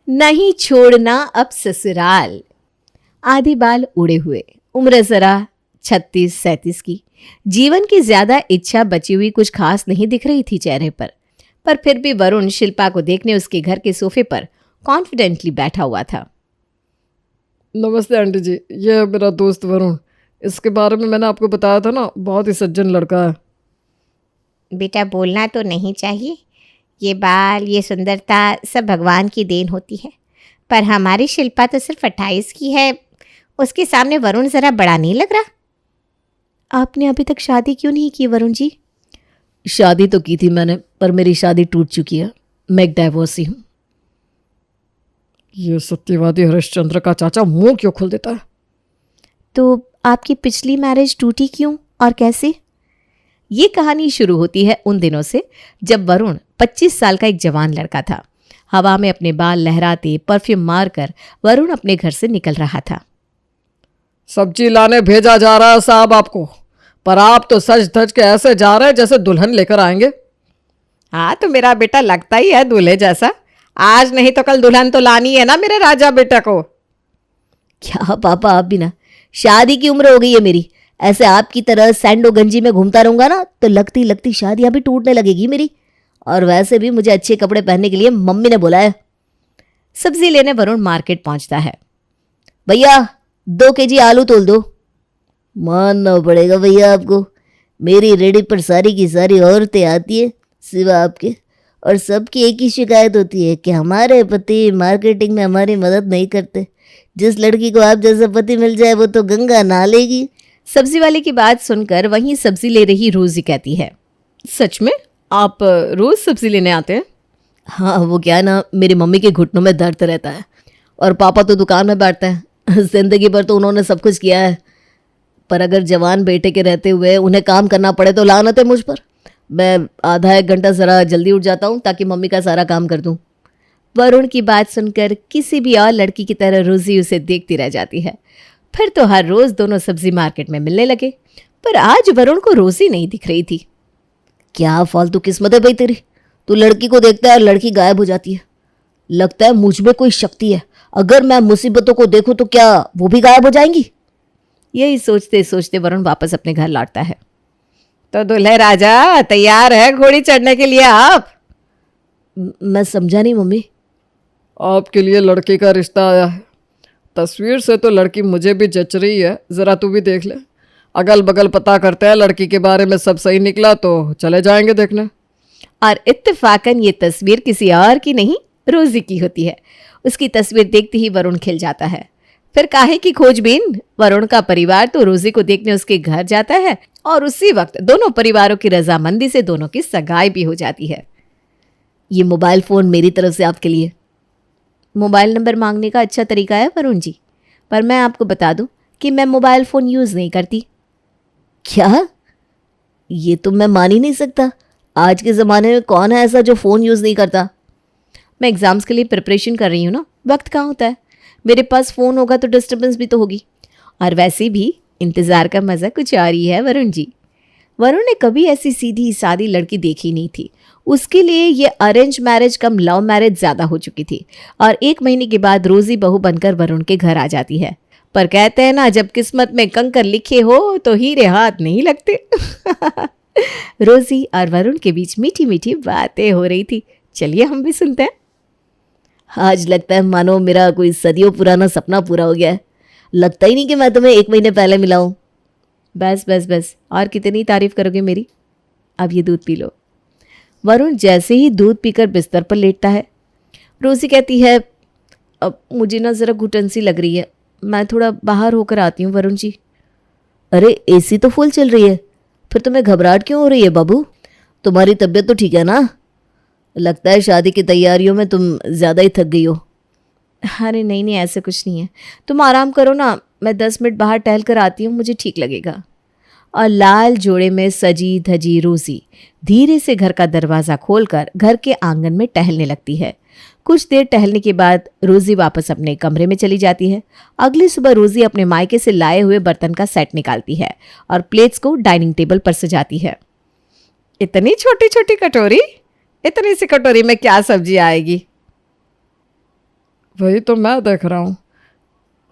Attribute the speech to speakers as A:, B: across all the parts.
A: नहीं छोड़ना अब ससुराल। आधे बाल उड़े हुए, उम्र जरा 36-37 की। जीवन की ज्यादा इच्छा बची हुई कुछ खास नहीं दिख रही थी चेहरे पर फिर भी वरुण शिल्पा को देखने उसके घर के सोफे पर कॉन्फिडेंटली बैठा हुआ था।
B: नमस्ते आंटी जी, ये है मेरा दोस्त वरुण। इसके बारे में मैंने आपको बताया था ना, बहुत ही सज्जन लड़का है।
C: बेटा बोलना तो नहीं चाहिए, ये बाल ये सुंदरता सब भगवान की देन होती है, पर हमारी शिल्पा तो सिर्फ 28 की है, उसके सामने वरुण ज़रा बड़ा नहीं लग रहा।
A: आपने अभी तक शादी क्यों नहीं की वरुण जी?
D: शादी तो की थी मैंने, पर मेरी शादी टूट चुकी है। मैं एक डाइवोर्सी हूँ।
B: ये सत्यवादी हरिश्चंद्र का चाचा मुंह क्यों खोल देता है?
A: तो आपकी पिछली मैरिज टूटी क्यों और कैसे? ये कहानी शुरू होती है उन दिनों से जब वरुण 25 साल का एक जवान लड़का था। हवा में अपने बाल लहराते परफ्यूम मारकर वरुण अपने घर से निकल रहा था।
B: सब्जी लाने भेजा जा रहा है साहब आपको, पर आप तो सज धज के ऐसे जा रहे हैं जैसे दुल्हन लेकर आएंगे।
C: हाँ तो मेरा बेटा लगता ही है दूल्हे जैसा, आज नहीं तो कल दुल्हन तो लानी है ना मेरे राजा बेटा को।
D: क्या पापा, आप भी ना, शादी की उम्र हो गई है मेरी। ऐसे आपकी तरह सैंडो गंजी में घूमता रहूंगा ना तो लगती लगती शादियां भी टूटने लगेगी मेरी। और वैसे भी मुझे अच्छे कपड़े पहनने के लिए मम्मी ने बोला है।
A: सब्जी लेने वरुण मार्केट पहुंचता है।
D: भैया 2 केजी आलू तोल दो। मानना पड़ेगा भैया आपको, मेरी रेडी पर सारी की सारी औरतें आती है सिवा आपके, और सबकी एक ही शिकायत होती है कि हमारे पति मार्केटिंग में हमारी मदद नहीं करते। जिस लड़की को आप जैसा पति मिल जाए वो तो गंगा नहा लेगी।
A: सब्जी वाले की बात सुनकर वहीं सब्जी ले रही रोजी कहती है, सच में आप रोज सब्जी लेने आते हैं?
D: हाँ, वो क्या है ना, मेरी मम्मी के घुटनों में दर्द रहता है और पापा तो दुकान में बैठते हैं। जिंदगी भर तो उन्होंने सब कुछ किया है, पर अगर जवान बेटे के रहते हुए उन्हें काम करना पड़े तो लानत है मुझ पर। मैं आधा 1 घंटा ज़रा जल्दी उठ जाता हूँ ताकि मम्मी का सारा काम कर दूँ।
A: वरुण की बात सुनकर किसी भी और लड़की की तरह रोजी उसे देखती रह जाती है। फिर तो हर रोज दोनों सब्जी मार्केट में मिलने लगे, पर आज वरुण को रोजी नहीं दिख रही थी।
D: क्या फालतू किस्मत है भाई तेरी, तू लड़की को देखता है और लड़की गायब हो जाती है। लगता है मुझ में कोई शक्ति है, अगर मैं मुसीबतों को देखूं तो क्या वो भी गायब हो जाएंगी?
A: यही सोचते सोचते वरुण वापस अपने घर लौटता है।
C: तो दूल्हे राजा तैयार है घोड़ी चढ़ने के लिए आप?
D: मैं समझा नहीं मम्मी।
B: आपके लिए लड़के का रिश्ता आया है। तस्वीर से तो लड़की मुझे भी जच रही है, ज़रा तू भी देख ले। अगल बगल पता करते हैं, लड़की के बारे में सब सही निकला तो चले जाएंगे देखने।
A: और इत्तेफाकन ये तस्वीर किसी और की नहीं, रोजी की होती है। उसकी तस्वीर देखते ही वरुण खिल जाता है। फिर काहे की खोजबीन, वरुण का परिवार तो रोजी को देखने उसके घर जाता है और उसी वक्त दोनों परिवारों की रजामंदी से दोनों की सगाई भी हो जाती है।
D: ये मोबाइल फ़ोन मेरी तरफ से आपके लिए।
A: मोबाइल नंबर मांगने का अच्छा तरीका है वरुण जी, पर मैं आपको बता दूं कि मैं मोबाइल फ़ोन यूज़ नहीं करती।
D: क्या? ये तो मैं मान ही नहीं सकता। आज के ज़माने में कौन है ऐसा जो फ़ोन यूज़ नहीं करता?
A: मैं एग्ज़ाम्स के लिए प्रिपरेशन कर रही हूँ ना, वक्त कहाँ होता है। मेरे पास फ़ोन होगा तो डिस्टर्बेंस भी तो होगी, और वैसे भी इंतज़ार का मज़ा कुछ और ही है वरुण जी। वरुण ने कभी ऐसी सीधी सादी लड़की देखी नहीं थी। उसके लिए ये अरेंज मैरिज कम लव मैरिज ज़्यादा हो चुकी थी, और 1 महीने के बाद रोजी बहू बनकर वरुण के घर आ जाती है। पर कहते हैं ना, जब किस्मत में कंकर लिखे हो तो हीरे हाथ नहीं लगते। रोजी और वरुण के बीच मीठी मीठी बातें हो रही थी, चलिए हम भी सुनते हैं।
D: आज लगता है मानो मेरा कोई सदियों पुराना सपना पूरा हो गया है। लगता ही नहीं कि मैं तुम्हें 1 महीने पहले मिला हूँ।
A: बस बस बस, और कितनी तारीफ करोगे मेरी। अब ये दूध पी लो। वरुण जैसे ही दूध पीकर बिस्तर पर लेटता है, रोजी कहती है, अब मुझे ना ज़रा घुटन सी लग रही है, मैं थोड़ा बाहर होकर आती हूँ वरुण जी।
D: अरे एसी तो फुल चल रही है, फिर तुम्हें घबराहट क्यों हो रही है बाबू? तुम्हारी तबीयत तो ठीक है ना? लगता है शादी की तैयारियों में तुम ज़्यादा ही थक गई हो।
A: अरे नहीं नहीं, ऐसे कुछ नहीं है, तुम आराम करो ना, मैं 10 मिनट बाहर टहल कर आती हूँ, मुझे ठीक लगेगा। और लाल जोड़े में सजी धजी रोजी धीरे से घर का दरवाज़ा खोलकर घर के आंगन में टहलने लगती है। कुछ देर टहलने के बाद रोजी वापस अपने कमरे में चली जाती है। अगली सुबह रोजी अपने मायके से लाए हुए बर्तन का सेट निकालती है और प्लेट्स को डाइनिंग टेबल पर सजाती है।
C: इतनी छोटी छोटी कटोरी, इतनी सी कटोरी में क्या सब्जी आएगी?
B: वही तो मैं देख रहा हूँ।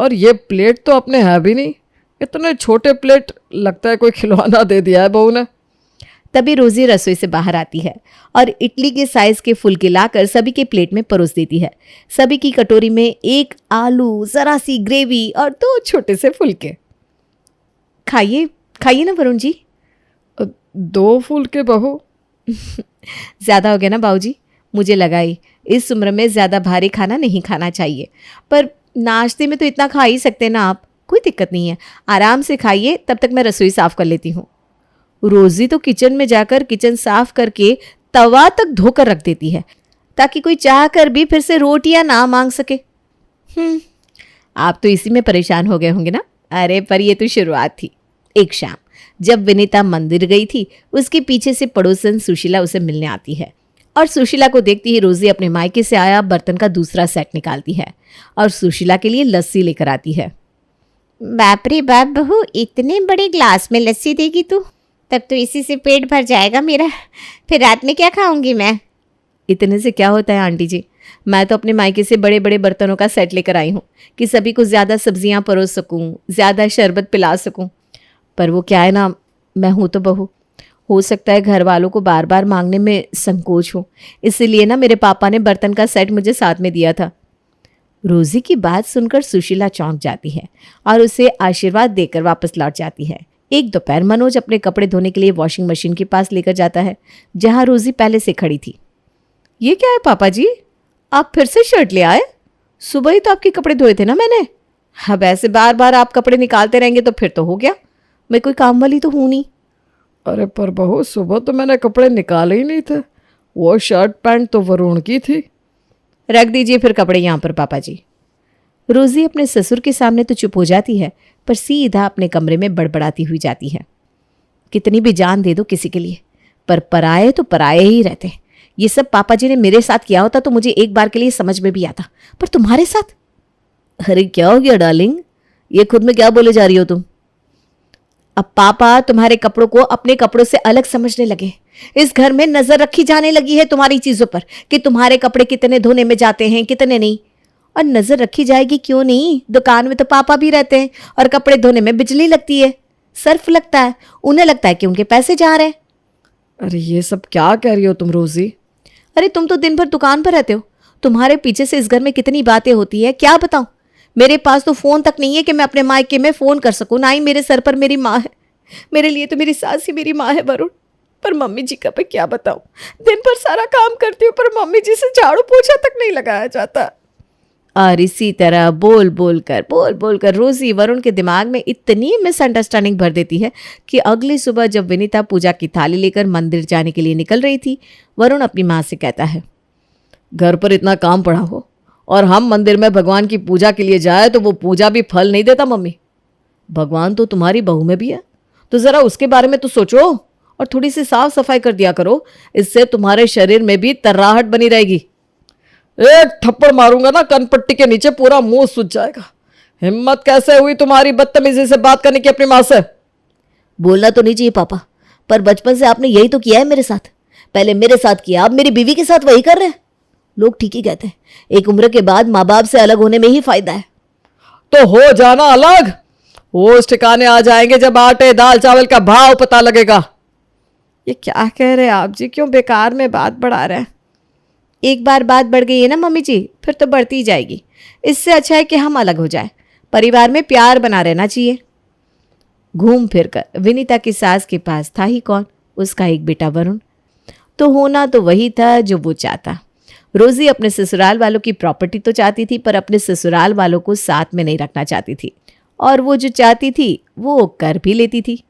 B: और ये प्लेट तो अपने है भी नहीं, इतने छोटे प्लेट, लगता है कोई खिलौना दे दिया है बहू ने।
A: तभी रोजी रसोई से बाहर आती है और इडली के साइज के फुलके लाकर सभी के प्लेट में परोस देती है। सभी की कटोरी में एक आलू, जरा सी ग्रेवी और 2 छोटे से फुलके। खाइए खाइए ना वरुण जी।
B: 2 फुलके बहू?
A: ज़्यादा हो गया ना बाबूजी, मुझे लगा ही इस उम्र में ज़्यादा भारी खाना नहीं खाना चाहिए, पर नाश्ते में तो इतना खा ही सकते ना आप, कोई दिक्कत नहीं है, आराम से खाइए, तब तक मैं रसोई साफ़ कर लेती हूँ। रोज़ी तो किचन में जाकर किचन साफ करके तवा तक धोकर रख देती है ताकि कोई चाह कर भी फिर से रोटियां ना मांग सके। आप तो इसी में परेशान हो गए होंगे ना। अरे पर ये तो शुरुआत थी। एक शाम जब विनीता मंदिर गई थी, उसके पीछे से पड़ोसन सुशीला उसे मिलने आती है और सुशीला को देखती ही रोजी अपने मायके से आया बर्तन का दूसरा सेट निकालती है और सुशीला के लिए लस्सी लेकर आती है।
C: बाप रे बाप बहू, इतने बड़े ग्लास में लस्सी देगी तू? तब तो इसी से पेट भर जाएगा मेरा, फिर रात में क्या खाऊंगी मैं?
A: इतने से क्या होता है आंटी जी, मैं तो अपने मायके से बड़े बड़े बर्तनों का सेट लेकर आई हूँ कि सभी को ज़्यादा सब्जियाँ परोस सकूँ, ज़्यादा शरबत पिला सकूँ। पर वो क्या है ना, मैं हूँ तो बहू, हो सकता है घर वालों को बार बार मांगने में संकोच हो, इसीलिए ना मेरे पापा ने बर्तन का सेट मुझे साथ में दिया था। रोजी की बात सुनकर सुशीला चौंक जाती है और उसे आशीर्वाद देकर वापस लौट जाती है। एक दोपहर मनोज अपने कपड़े धोने के लिए वॉशिंग मशीन के पास लेकर जाता है जहां रोजी पहले से खड़ी थी। ये क्या है पापा जी, आप फिर से शर्ट ले आए? सुबह ही तो आपके कपड़े धोए थे ना मैंने। अब ऐसे बार बार आप कपड़े निकालते रहेंगे तो फिर तो हो गया, मैं कोई काम वाली तो हूं नहीं।
B: अरे पर बहू, सुबह तो मैंने कपड़े निकाले ही नहीं थे, वो शर्ट पैंट तो वरुण की थी।
A: रख दीजिए फिर कपड़े यहाँ पर पापा जी। रोजी अपने ससुर के सामने तो चुप हो जाती है, पर सीधा अपने कमरे में बड़बड़ाती हुई जाती है। कितनी भी जान दे दो किसी के लिए, पर पराये तो पराये ही रहते। ये सब पापा जी ने मेरे साथ किया होता तो मुझे एक बार के लिए समझ में भी आता, पर तुम्हारे साथ।
D: अरे क्या हो गया डार्लिंग, ये खुद में क्या बोले जा रही हो तुम?
A: अब पापा तुम्हारे कपड़ों को अपने कपड़ों से अलग समझने लगे। इस घर में नजर रखी जाने लगी है तुम्हारी चीजों पर कि तुम्हारे कपड़े कितने धोने में जाते हैं, कितने नहीं। और नजर रखी जाएगी क्यों नहीं, दुकान में तो पापा भी रहते हैं और कपड़े धोने में बिजली लगती है, सर्फ लगता है, उन्हें लगता है कि उनके पैसे जा रहे हैं।
B: अरे ये सब क्या कह रही हो तुम रोजी?
A: अरे तुम तो दिन भर दुकान पर रहते हो, तुम्हारे पीछे से इस घर में कितनी बातें होती है क्या बताऊं। मेरे पास तो फोन तक नहीं है कि मैं अपने मायके में फोन कर सकूं, ना ही मेरे सर पर मेरी माँ है। मेरे लिए तो मेरी सास ही मेरी माँ है वरुण, पर मम्मी जी का मैं क्या बताऊं। दिन भर सारा काम करती हूँ पर मम्मी जी से झाड़ू पोछा तक नहीं लगाया जाता। और इसी तरह बोल बोल कर रोजी वरुण के दिमाग में इतनी मिसअंडरस्टैंडिंग भर देती है कि अगली सुबह जब विनीता पूजा की थाली लेकर मंदिर जाने के लिए निकल रही थी, वरुण अपनी माँ से कहता है,
B: घर पर इतना काम पड़ा हो और हम मंदिर में भगवान की पूजा के लिए जाए तो वो पूजा भी फल नहीं देता मम्मी। भगवान तो तुम्हारी बहू में भी है, तो ज़रा उसके बारे में तो सोचो और थोड़ी सी साफ सफाई कर दिया करो, इससे तुम्हारे शरीर में भी तर्राहट बनी रहेगी। एक थप्पड़ मारूंगा ना कनपट्टी के नीचे पूरा मुंह सूज जाएगा। हिम्मत कैसे हुई तुम्हारी बदतमीजी से बात करने की अपनी माँ से?
D: बोलना तो नहीं चाहिए पापा, पर बचपन से आपने यही तो किया है मेरे साथ। पहले मेरे साथ किया, अब मेरी बीवी के साथ वही कर रहे हैं। लोग ठीक ही कहते हैं, एक उम्र के बाद माँ बाप से अलग होने में ही फायदा है।
B: तो हो जाना अलग, होश ठिकाने आ जाएंगे जब आटे दाल चावल का भाव पता लगेगा।
A: ये क्या कह रहे हैं आप जी, क्यों बेकार में बात बढ़ा रहे हैं। एक बार बात बढ़ गई है ना मम्मी जी, फिर तो बढ़ती ही जाएगी। इससे अच्छा है कि हम अलग हो जाए, परिवार में प्यार बना रहना चाहिए। घूम फिर कर विनीता की सास के पास था ही कौन, उसका एक बेटा वरुण। तो होना तो वही था जो वो चाहता। रोजी अपने ससुराल वालों की प्रॉपर्टी तो चाहती थी, पर अपने ससुराल वालों को साथ में नहीं रखना चाहती थी, और वो जो चाहती थी वो कर भी लेती थी।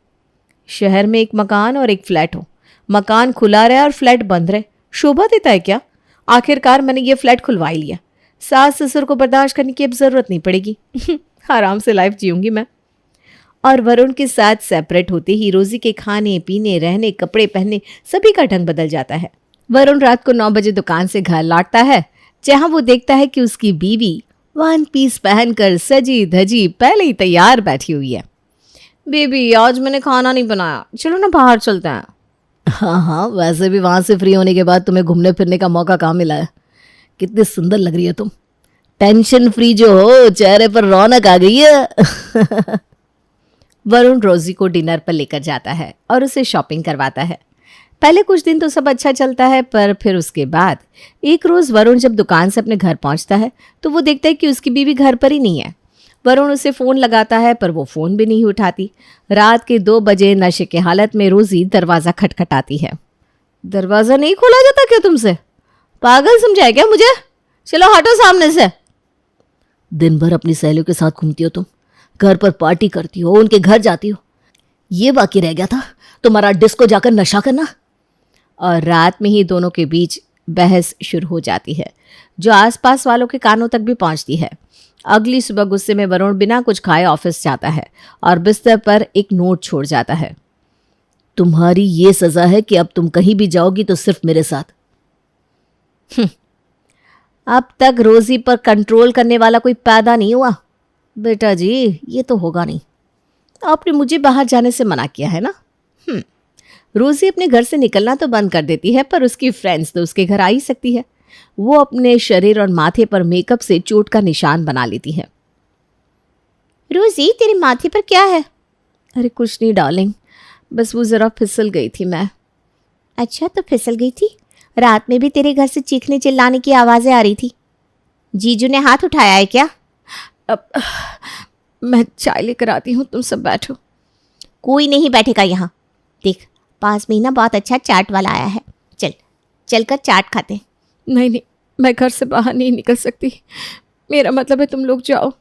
A: शहर में एक मकान और एक फ्लैट हो, मकान खुला रहे और फ्लैट बंद रहे, शोभा देता है क्या? आखिरकार मैंने ये फ्लैट खुलवा ही लिया, सास ससुर को बर्दाश्त करने की अब ज़रूरत नहीं पड़ेगी। आराम से लाइफ जीऊंगी मैं। और वरुण के साथ सेपरेट होते ही रोजी के खाने पीने, रहने, कपड़े पहनने सभी का ढंग बदल जाता है। वरुण रात को 9 बजे दुकान से घर लौटता है, जहां वो देखता है कि उसकी बीवी 1 पीस पहनकर सजी धजी पहले ही तैयार बैठी हुई है। बेबी आज मैंने खाना नहीं बनाया, चलो ना बाहर चलते हैं।
D: हाँ हाँ, वैसे भी वहाँ से फ्री होने के बाद तुम्हें घूमने फिरने का मौका कहाँ मिला है। कितनी सुंदर लग रही है तुम, टेंशन फ्री जो हो, चेहरे पर रौनक आ गई है।
A: वरुण रोजी को डिनर पर लेकर जाता है और उसे शॉपिंग करवाता है। पहले कुछ दिन तो सब अच्छा चलता है, पर फिर उसके बाद एक रोज वरुण जब दुकान से अपने घर पहुंचता है तो वो देखता है कि उसकी बीवी घर पर ही नहीं है। वरुण उसे फोन लगाता है पर वो फोन भी नहीं उठाती। रात के 2 बजे नशे की हालत में रोजी दरवाजा खटखटाती है। दरवाजा नहीं खोला जाता क्या तुमसे? पागल समझाया क्या मुझे? चलो हटो सामने से।
D: दिन भर अपनी सहेलियों के साथ घूमती हो तुम, घर पर पार्टी करती हो, उनके घर जाती हो। ये बाकी रह गया था तुम्हारा डिस्को जाकर नशा करना।
A: और रात में ही दोनों के बीच बहस शुरू हो जाती है, जो आसपास वालों के कानों तक भी पहुंचती है। अगली सुबह गुस्से में वरुण बिना कुछ खाए ऑफिस जाता है और बिस्तर पर एक नोट छोड़ जाता है।
D: तुम्हारी ये सजा है कि अब तुम कहीं भी जाओगी तो सिर्फ मेरे साथ।
A: अब तक रोजी पर कंट्रोल करने वाला कोई पैदा नहीं हुआ। बेटा जी, ये तो होगा नहीं। आपने मुझे बाहर जाने से मना किया है ना। रोजी अपने घर से निकलना तो बंद कर देती है, पर उसकी फ्रेंड्स तो उसके घर आ ही सकती है। वो अपने शरीर और माथे पर मेकअप से चोट का निशान बना लेती है।
C: रोजी, तेरे माथे पर क्या है?
A: अरे कुछ नहीं डार्लिंग, बस वो जरा फिसल गई थी मैं।
C: अच्छा, तो फिसल गई थी? रात में भी तेरे घर से चीखने चिल्लाने की आवाज़ें आ रही थी। जीजू ने हाथ उठाया है क्या?
A: अब मैं चाय लेकर आती हूँ, तुम सब बैठो।
C: कोई नहीं बैठेगा यहाँ। देख, पास में ही ना बहुत अच्छा चाट वाला आया है। चल कर चाट खाते हैं।
A: नहीं, मैं घर से बाहर नहीं निकल सकती। मेरा मतलब है तुम लोग जाओ।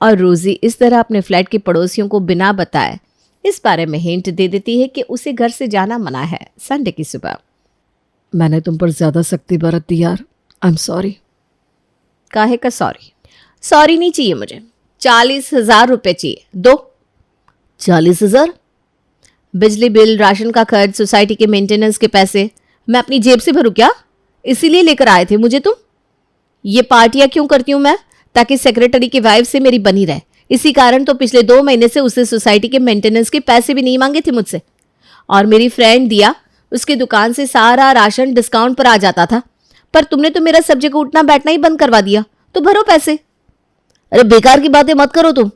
A: और रोजी इस तरह अपने फ्लैट के पड़ोसियों को बिना बताए इस बारे में हिंट दे देती है कि उसे घर से जाना मना है। संडे की सुबह।
B: मैंने तुम पर ज्यादा सख्ती बरत दी यार, आई एम सॉरी।
A: काहे का सॉरी? सॉरी नहीं चाहिए मुझे, 40,000 रुपये चाहिए। दो।
D: 40,000?
A: बिजली बिल, राशन का खर्च, सोसाइटी के मेंटेनेंस के पैसे मैं अपनी जेब से भरूं क्या? इसीलिए लेकर आए थे मुझे तुम? ये पार्टियां क्यों करती हूं मैं? ताकि सेक्रेटरी की वाइफ से मेरी बनी रहे। इसी कारण तो पिछले 2 महीने से उसे सोसाइटी के मेंटेनेंस के पैसे भी नहीं मांगे थे मुझसे। और मेरी फ्रेंड दिया, उसकी दुकान से सारा राशन डिस्काउंट पर आ जाता था, पर तुमने तो मेरा सब जगह उठना बैठना ही बंद करवा दिया। तो भरो पैसे।
D: अरे बेकार की बातें मत करो तुम।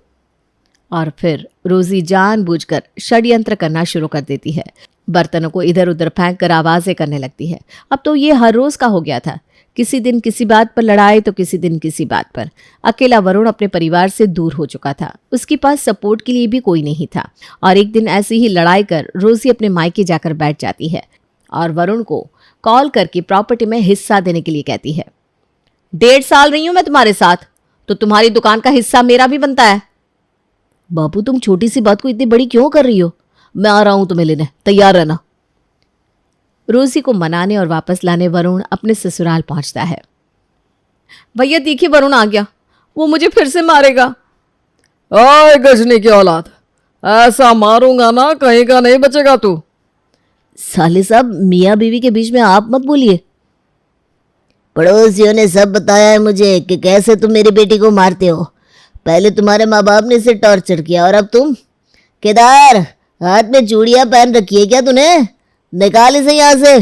A: और फिर रोजी जानबूझकर षड्यंत्र करना शुरू कर देती है। बर्तनों को इधर उधर फेंक कर आवाजें करने लगती है। अब तो ये हर रोज का हो गया था। किसी दिन किसी बात पर लड़ाई तो किसी दिन किसी बात पर। अकेला वरुण अपने परिवार से दूर हो चुका था। उसके पास सपोर्ट के लिए भी कोई नहीं था। और एक दिन ऐसी ही लड़ाई कर रोजी अपने मायके जाकर बैठ जाती है और वरुण को कॉल करके प्रॉपर्टी में हिस्सा देने के लिए कहती है। 1.5 साल रही हूं मैं तुम्हारे साथ, तो तुम्हारी दुकान का हिस्सा मेरा भी बनता है।
D: बापू, तुम छोटी सी बात को इतनी बड़ी क्यों कर रही हो? मैं आ रहा हूं तुम्हें लेने, तैयार रहना।
A: रोजी को मनाने और वापस लाने वरुण अपने ससुराल पहुंचता है। भैया देखिए, वरुण आ गया, वो मुझे फिर से मारेगा।
B: ओए गजनी की औलाद, ऐसा मारूंगा ना कहीं का नहीं बचेगा तू।
D: साले साहब, मियाँ बीवी के बीच में आप मत बोलिए। पड़ोसियों ने सब बताया है मुझे कि कैसे तुम मेरी बेटी को मारते हो। पहले तुम्हारे माँ बाप ने इसे टॉर्चर किया और अब तुम। केदार, हाथ में चूड़ियां पहन रखी है क्या तूने? निकाल इसे यहाँ से।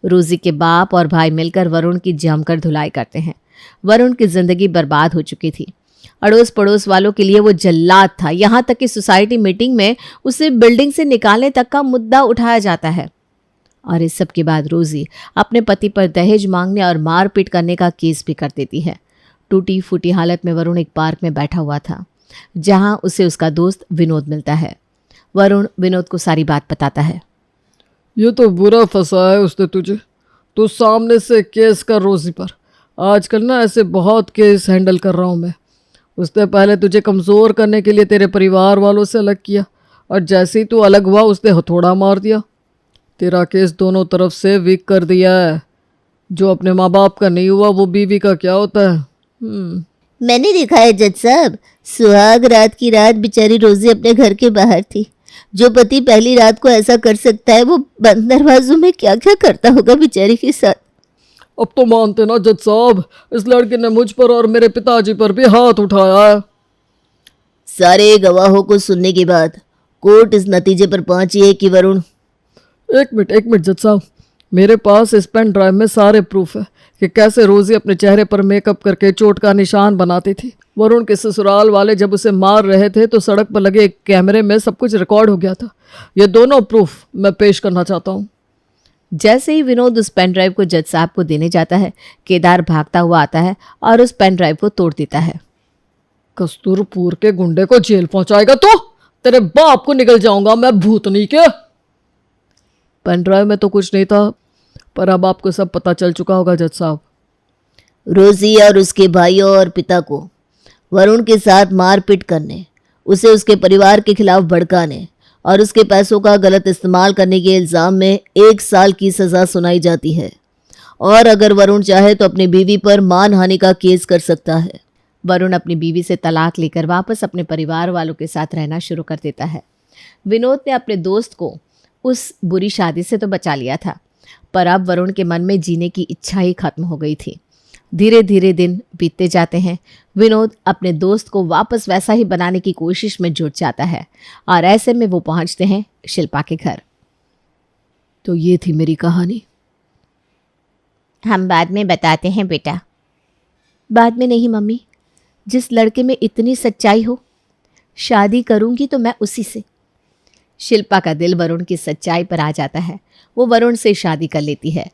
A: रोजी के बाप और भाई मिलकर वरुण की जमकर धुलाई करते हैं। वरुण की जिंदगी बर्बाद हो चुकी थी। अड़ोस पड़ोस वालों के लिए वो जल्लाद था। यहाँ तक कि सोसाइटी मीटिंग में उसे बिल्डिंग से निकालने तक का मुद्दा उठाया जाता है। और इस सब के बाद रोजी अपने पति पर दहेज मांगने और मारपीट करने का केस भी कर देती है। टूटी फूटी हालत में वरुण एक पार्क में बैठा हुआ था, जहां उसे उसका दोस्त विनोद मिलता है। वरुण विनोद को सारी बात बताता है।
B: ये तो बुरा फंसा है उसने तुझे। तू सामने से केस कर रोजी पर। आजकल ना ऐसे बहुत केस हैंडल कर रहा हूँ मैं। उसने पहले तुझे कमज़ोर करने के लिए तेरे परिवार वालों से अलग किया, और जैसे ही तू अलग हुआ उसने हथौड़ा मार दिया। तेरा केस दोनों तरफ से वीक कर दिया है। जो अपने माँ बाप का नहीं हुआ वो बीवी का क्या होता है।
D: मैंने देखा है जज साहब, सुहाग रात की रात बेचारी रोजी अपने घर के बाहर थी। जो पति पहली रात को ऐसा कर सकता है, वो बंद दरवाजों में क्या क्या करता होगा बेचारी के साथ।
B: अब तो मानते ना जज साहब, इस लड़के ने मुझ पर और मेरे पिताजी पर भी हाथ उठाया है।
D: सारे गवाहों को सुनने के बाद कोर्ट इस नतीजे पर पहुंची है कि वरुण।
B: एक मिनट जज साहब, मेरे पास इस पेन ड्राइव में सारे प्रूफ है कि कैसे रोजी अपने चेहरे पर मेकअप करके चोट का निशान बनाती थी। वरुण के ससुराल वाले जब उसे मार रहे थे तो सड़क पर लगे एक कैमरे में सब कुछ रिकॉर्ड हो गया था। ये दोनों प्रूफ मैं पेश करना चाहता हूँ।
A: जैसे ही विनोद उस पेन ड्राइव को जज साहब को देने जाता है, केदार भागता हुआ आता है और उस पेन ड्राइव को तोड़ देता है।
B: कस्तूरपुर के गुंडे को जेल पहुंचाएगा तो तेरे बाप को निकल जाऊंगा मैं भूतनी के। पेन ड्राइव में तो कुछ नहीं था, पर अब आपको सब पता चल चुका होगा जज साहब।
D: रोजी और उसके भाइयों और पिता को वरुण के साथ मारपीट करने, उसे उसके परिवार के खिलाफ भड़काने और उसके पैसों का गलत इस्तेमाल करने के इल्ज़ाम में 1 साल की सज़ा सुनाई जाती है। और अगर वरुण चाहे तो अपनी बीवी पर मानहानि का केस कर सकता है।
A: वरुण अपनी बीवी से तलाक लेकर वापस अपने परिवार वालों के साथ रहना शुरू कर देता है। विनोद ने अपने दोस्त को उस बुरी शादी से तो बचा लिया था, पर अब वरुण के मन में जीने की इच्छा ही खत्म हो गई थी। धीरे धीरे दिन बीतते जाते हैं। विनोद अपने दोस्त को वापस वैसा ही बनाने की कोशिश में जुट जाता है और ऐसे में वो पहुंचते हैं शिल्पा के घर।
B: तो ये थी मेरी कहानी।
C: हम बाद में बताते हैं बेटा।
A: बाद में नहीं मम्मी, जिस लड़के में इतनी सच्चाई हो, शादी करूंगी तो मैं उसी से। शिल्पा का दिल वरुण की सच्चाई पर आ जाता है। वो वरुण से शादी कर लेती है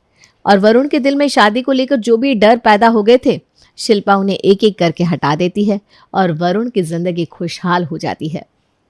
A: और वरुण के दिल में शादी को लेकर जो भी डर पैदा हो गए थे, शिल्पा उन्हें एक एक करके हटा देती है और वरुण की जिंदगी खुशहाल हो जाती है।